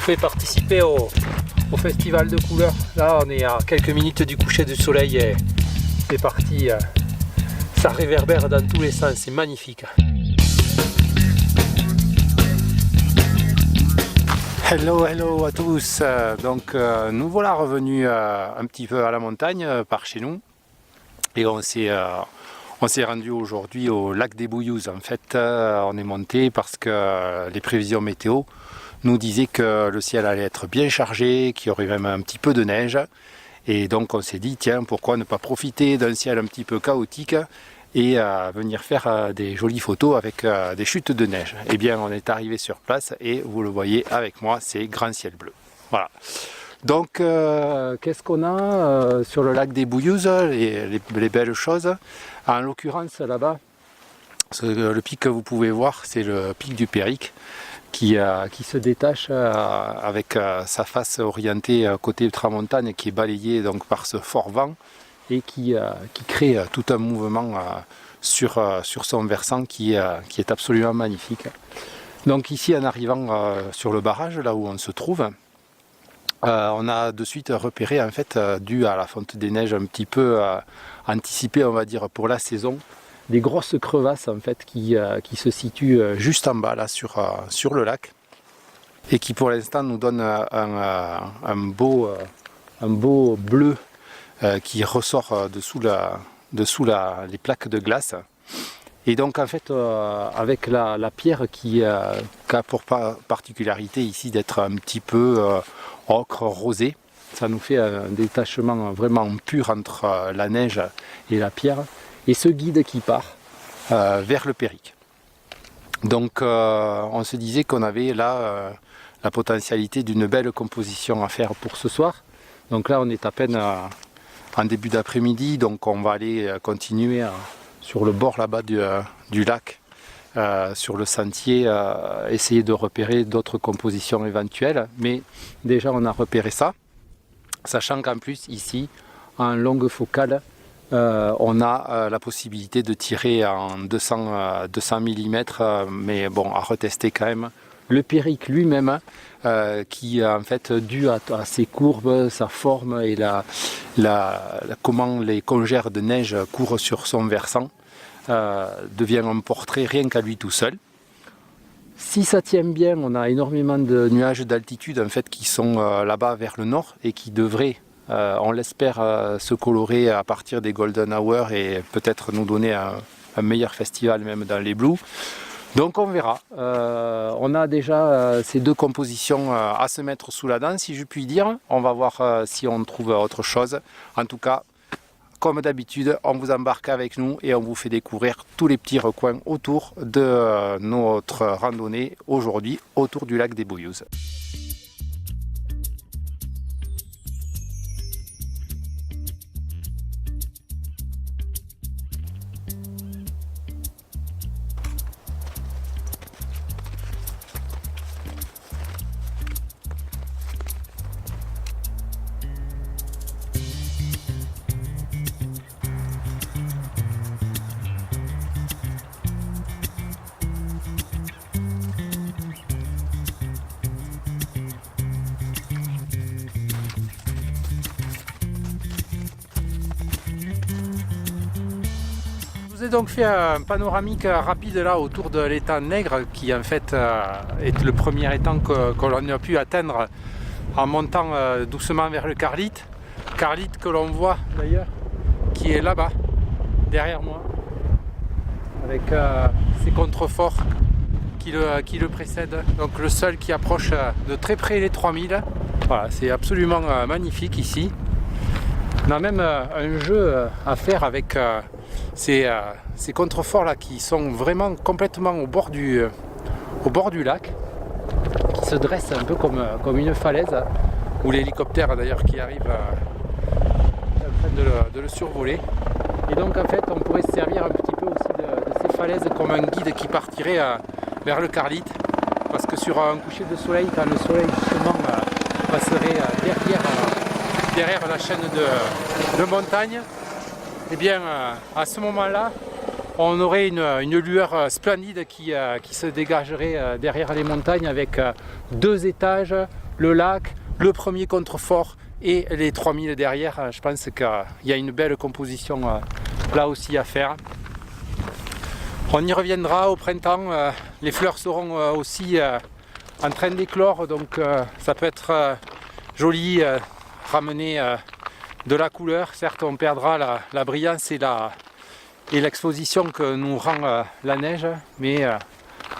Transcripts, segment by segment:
fait participer au festival de couleurs. Là on est à quelques minutes du coucher du soleil et c'est parti, ça réverbère dans tous les sens, c'est magnifique. Hello à tous, donc nous voilà revenus un petit peu à la montagne par chez nous et on s'est rendu aujourd'hui au lac des Bouillouzes. En fait on est monté parce que les prévisions météo nous disaient que le ciel allait être bien chargé, qu'il y aurait même un petit peu de neige et donc on s'est dit tiens, pourquoi ne pas profiter d'un ciel un petit peu chaotique et venir faire des jolies photos avec des chutes de neige. Eh bien on est arrivé sur place et vous le voyez avec moi, c'est grand ciel bleu. Voilà. Donc qu'est-ce qu'on a sur le lac des Bouillouzes, les belles choses. En l'occurrence là-bas, le pic que vous pouvez voir, c'est le pic du Périque qui se détache avec sa face orientée côté tramontane qui est balayée donc par ce fort vent et qui crée tout un mouvement sur son versant qui est absolument magnifique. Donc ici en arrivant sur le barrage, là où on se trouve, on a de suite repéré en fait, dû à la fonte des neiges un petit peu anticipée on va dire pour la saison, des grosses crevasses en fait qui se situent juste en bas là sur le lac et qui pour l'instant nous donnent un beau bleu qui ressort dessous les plaques de glace. Et donc en fait avec la pierre qui a pour particularité ici d'être un petit peu ocre rosé, ça nous fait un détachement vraiment pur entre la neige et la pierre et ce guide qui part vers le Périque. Donc on se disait qu'on avait là la potentialité d'une belle composition à faire pour ce soir. Donc là on est à peine en début d'après-midi, donc on va aller continuer sur le bord là-bas du lac, sur le sentier, essayer de repérer d'autres compositions éventuelles. Mais déjà on a repéré ça, sachant qu'en plus ici, en longue focale, on a la possibilité de tirer en 200 mm, mais bon, à retester quand même. Le Périque lui-même, qui en fait, dû à ses courbes, sa forme et comment les congères de neige courent sur son versant, devient un portrait rien qu'à lui tout seul. Si ça tient bien, on a énormément de nuages d'altitude en fait, qui sont là-bas vers le nord et qui devraient, on l'espère, se colorer à partir des Golden Hour et peut-être nous donner un meilleur festival même dans les Blues. Donc on verra. On a déjà ces deux compositions à se mettre sous la dent, si je puis dire. On va voir si on trouve autre chose. En tout cas, comme d'habitude, on vous embarque avec nous et on vous fait découvrir tous les petits recoins autour de notre randonnée aujourd'hui autour du lac des Bouillouzes. Je vous ai donc fait un panoramique rapide là autour de l'étang Nègre qui en fait est le premier étang que l'on a pu atteindre en montant doucement vers le Carlite. Carlite que l'on voit d'ailleurs qui est là-bas derrière moi avec ses contreforts qui le précèdent. Donc le seul qui approche de très près les 3000. Voilà, c'est absolument magnifique ici. On a même un jeu à faire avec ces contreforts là qui sont vraiment complètement au bord du lac, qui se dressent un peu comme une falaise, où l'hélicoptère d'ailleurs qui arrive est en train de le survoler. Et donc en fait on pourrait se servir un petit peu aussi de ces falaises comme un guide qui partirait vers le Carlite, parce que sur un coucher de soleil, quand le soleil justement passerait derrière la chaîne de montagne, et bien à ce moment-là on aurait une lueur splendide qui se dégagerait derrière les montagnes avec deux étages le lac, le premier contrefort et les 3000 derrière. Je pense qu'il y a une belle composition là aussi à faire. On y reviendra au printemps, les fleurs seront aussi en train d'éclore, donc ça peut être joli, ramener de la couleur. Certes, on perdra la brillance et l'exposition que nous rend la neige, mais à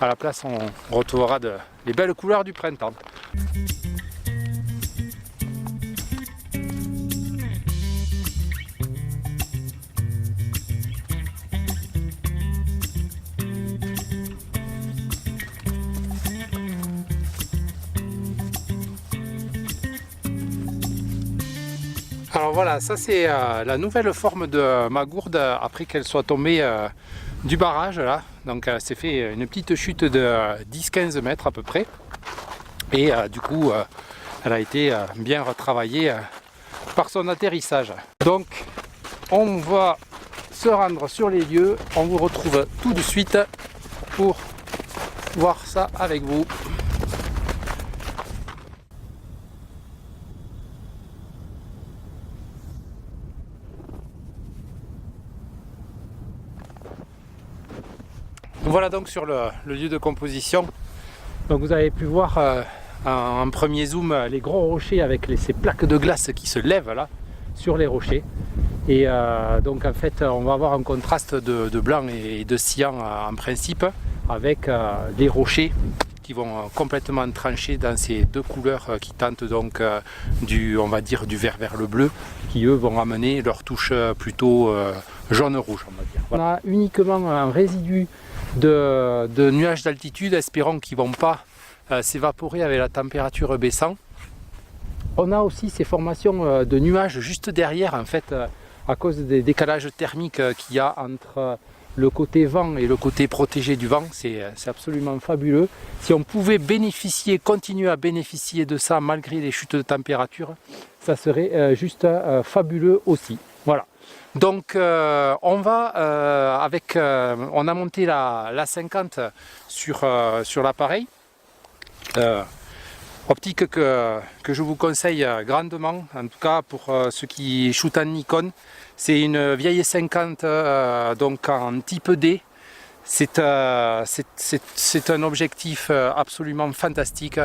la place on retrouvera les belles couleurs du printemps. Alors voilà, ça c'est la nouvelle forme de ma gourde après qu'elle soit tombée du barrage là. Donc elle s'est fait une petite chute de 10-15 mètres à peu près. Et du coup elle a été bien retravaillée par son atterrissage. Donc on va se rendre sur les lieux, on vous retrouve tout de suite pour voir ça avec vous. Voilà donc sur le lieu de composition. Donc vous avez pu voir en premier zoom les gros rochers avec ces plaques de glace qui se lèvent là sur les rochers. Et donc en fait on va avoir un contraste de blanc et de cyan en principe avec des rochers qui vont complètement trancher dans ces deux couleurs qui tentent donc on va dire du vert vers le bleu, qui eux vont amener leur touche plutôt jaune-rouge on va dire. Voilà. On a uniquement un résidu de nuages d'altitude, espérons qu'ils ne vont pas s'évaporer avec la température baissant. On a aussi ces formations de nuages juste derrière en fait à cause des décalages thermiques qu'il y a entre le côté vent et le côté protégé du vent. C'est absolument fabuleux. Si on pouvait continuer à bénéficier de ça malgré les chutes de température, ça serait juste fabuleux aussi. Voilà. Donc on va on a monté la 50 sur l'appareil. Optique que je vous conseille grandement, en tout cas pour ceux qui shootent en Nikon. C'est une vieille 50 donc en type D. C'est un objectif absolument fantastique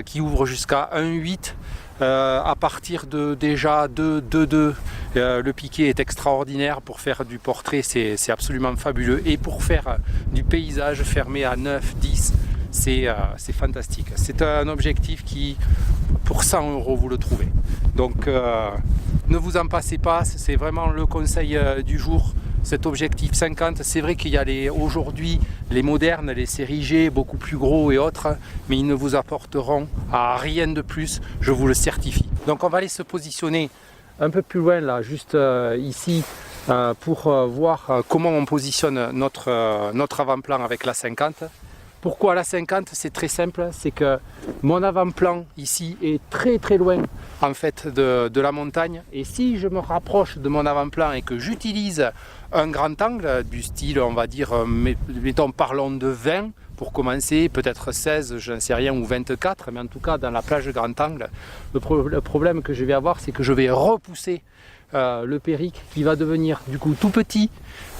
qui ouvre jusqu'à 1.8 à partir de déjà 2.2. Le piqué est extraordinaire pour faire du portrait, c'est absolument fabuleux. Et pour faire du paysage fermé à 9, 10, c'est fantastique. C'est un objectif qui, pour 100 € vous le trouvez. Donc ne vous en passez pas, c'est vraiment le conseil du jour. Cet objectif 50, c'est vrai qu'il y a aujourd'hui les modernes, les séries G, beaucoup plus gros et autres, mais ils ne vous apporteront à rien de plus, je vous le certifie. Donc on va aller se positionner un peu plus loin là, juste ici, pour voir comment on positionne notre avant-plan avec la 50. Pourquoi la 50? C'est très simple, c'est que mon avant-plan ici est très loin en fait de la montagne, et si je me rapproche de mon avant-plan et que j'utilise un grand angle du style, on va dire, mettons, parlons de 20 pour commencer, peut-être 16, je n'en sais rien, ou 24, mais en tout cas dans la plage grand angle, le problème que je vais avoir, c'est que je vais repousser le périque qui va devenir du coup tout petit,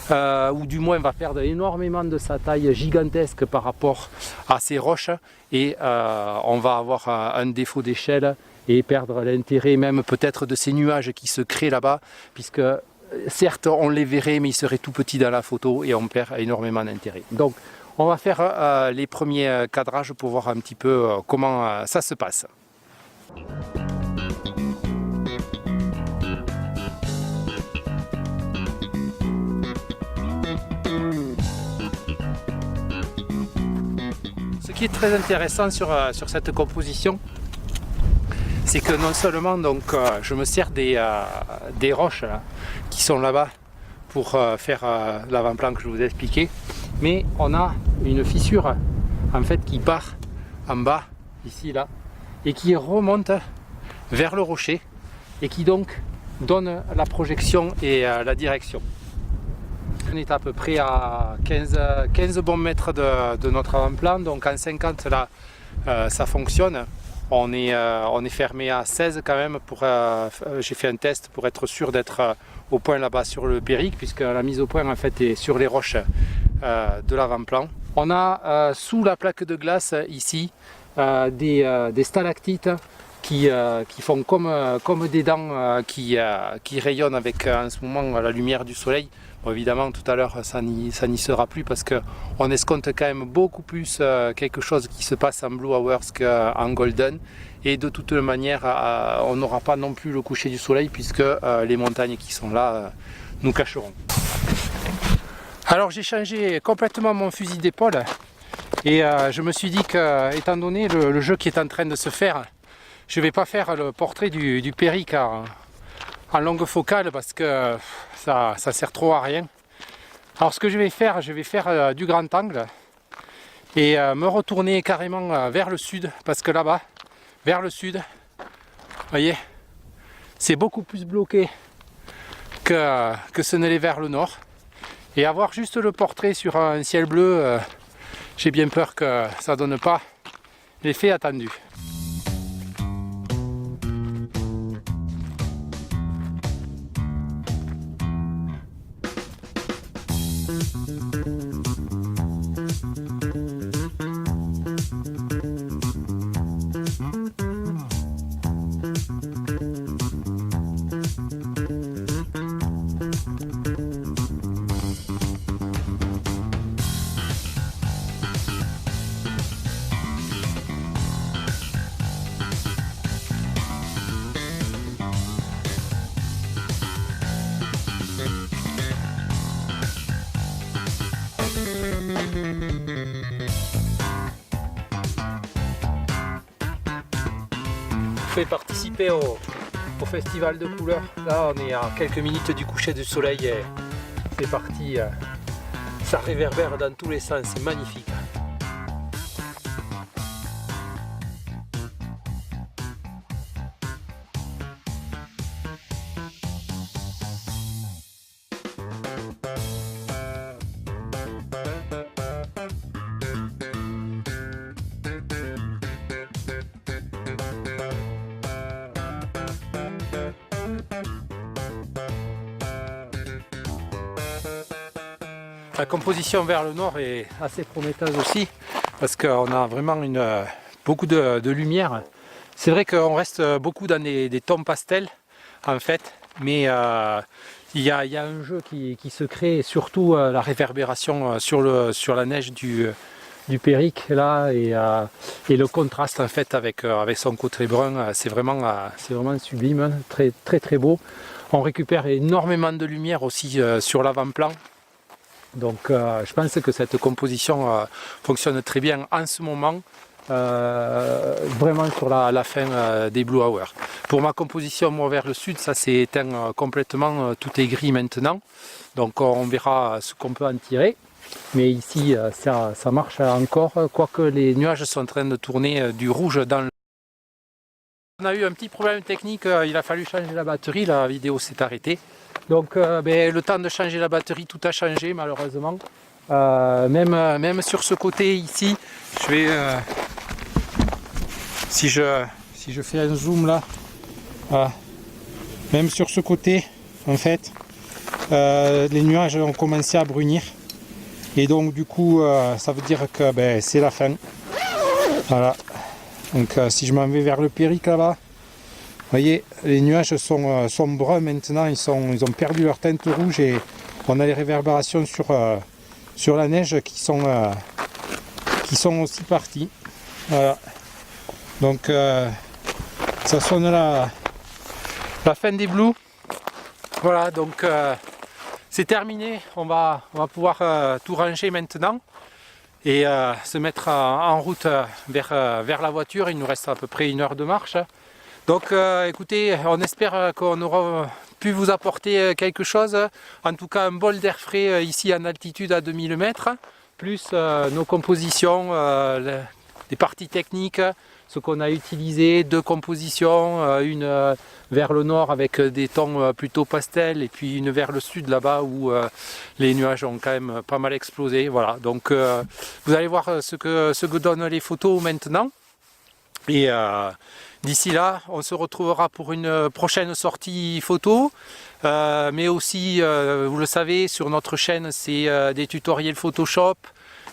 ou du moins va perdre énormément de sa taille gigantesque par rapport à ces roches, et on va avoir un défaut d'échelle et perdre l'intérêt même peut-être de ces nuages qui se créent là-bas, puisque certes on les verrait mais ils seraient tout petits dans la photo et on perd énormément d'intérêt. Donc on va faire les premiers cadrages pour voir un petit peu comment ça se passe. Ce qui est très intéressant sur cette composition, c'est que non seulement donc, je me sers des roches là, qui sont là-bas pour faire l'avant-plan que je vous ai expliqué, mais on a une fissure en fait qui part en bas, ici là, et qui remonte vers le rocher et qui donc donne la projection et la direction. On est à peu près à 15 bons mètres de notre avant-plan, donc en 50 là ça fonctionne. On est fermé à 16 quand même. J'ai fait un test pour être sûr d'être au point là-bas sur le Périque, puisque la mise au point en fait est sur les roches de l'avant-plan. On a sous la plaque de glace ici des stalactites qui font comme des dents qui rayonnent avec en ce moment la lumière du soleil. Bon, évidemment tout à l'heure ça n'y sera plus parce qu'on escompte quand même beaucoup plus quelque chose qui se passe en Blue Hours qu'en Golden, et de toute manière on n'aura pas non plus le coucher du soleil puisque les montagnes qui sont là nous cacheront. Alors j'ai changé complètement mon fusil d'épaule et je me suis dit que, étant donné le jeu qui est en train de se faire, je ne vais pas faire le portrait du Périque en longue focale parce que ça sert trop à rien. Alors ce que je vais faire du grand angle et me retourner carrément vers le sud, parce que là-bas, vers le sud, vous voyez, c'est beaucoup plus bloqué que ce ne l'est vers le nord. Et avoir juste le portrait sur un ciel bleu, j'ai bien peur que ça ne donne pas l'effet attendu. Je vais participer au festival de couleurs. Là on est à quelques minutes du coucher du soleil et c'est parti, ça réverbère dans tous les sens, c'est magnifique. La composition vers le nord est assez prometteuse aussi parce qu'on a vraiment beaucoup de lumière. C'est vrai qu'on reste beaucoup dans des tons pastels en fait, mais il y a un jeu qui se crée, et surtout la réverbération sur la neige du Périque là, et le contraste en fait avec son côté brun, c'est vraiment sublime, très très très beau. On récupère énormément de lumière aussi sur l'avant-plan. Donc je pense que cette composition fonctionne très bien en ce moment, vraiment sur la fin des Blue Hours. Pour ma composition, moi vers le sud, ça s'est éteint complètement, tout est gris maintenant. Donc on verra ce qu'on peut en tirer. Mais ici ça marche encore, quoique les nuages sont en train de tourner du rouge dans le... On a eu un petit problème technique, il a fallu changer la batterie, la vidéo s'est arrêtée. Donc le temps de changer la batterie, tout a changé malheureusement. Même sur ce côté ici, je vais si je fais un zoom là, voilà. Même sur ce côté en fait, les nuages ont commencé à brunir. Et donc du coup ça veut dire que c'est la fin. Voilà. Donc si je m'en vais vers le Périque là-bas, vous voyez, les nuages sont bruns maintenant, ils ont perdu leur teinte rouge et on a les réverbérations sur la neige qui sont aussi parties. Voilà. Donc ça sonne la fin des Blues. Voilà, donc c'est terminé, on va pouvoir tout ranger maintenant et se mettre en route vers la voiture. Il nous reste à peu près 1 heure de marche. Donc écoutez, on espère qu'on aura pu vous apporter quelque chose, en tout cas un bol d'air frais ici en altitude à 2000 mètres, plus nos compositions, des parties techniques, ce qu'on a utilisé, 2 compositions, une vers le nord avec des tons plutôt pastels et puis une vers le sud là-bas où les nuages ont quand même pas mal explosé. Voilà, donc vous allez voir ce que donnent les photos maintenant. Et d'ici là, on se retrouvera pour une prochaine sortie photo. Mais aussi, vous le savez, sur notre chaîne, c'est des tutoriels Photoshop,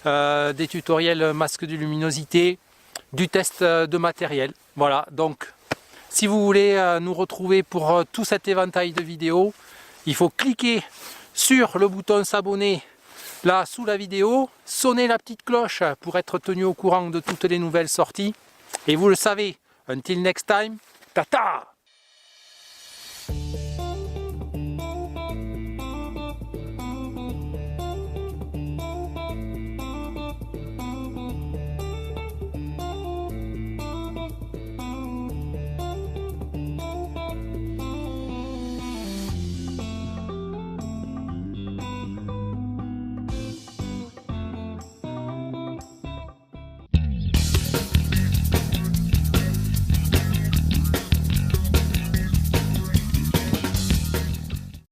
des tutoriels masque de luminosité, du test de matériel. Voilà, donc si vous voulez nous retrouver pour tout cet éventail de vidéos, il faut cliquer sur le bouton s'abonner là sous la vidéo, sonner la petite cloche pour être tenu au courant de toutes les nouvelles sorties. Et vous le savez, until next time, tata!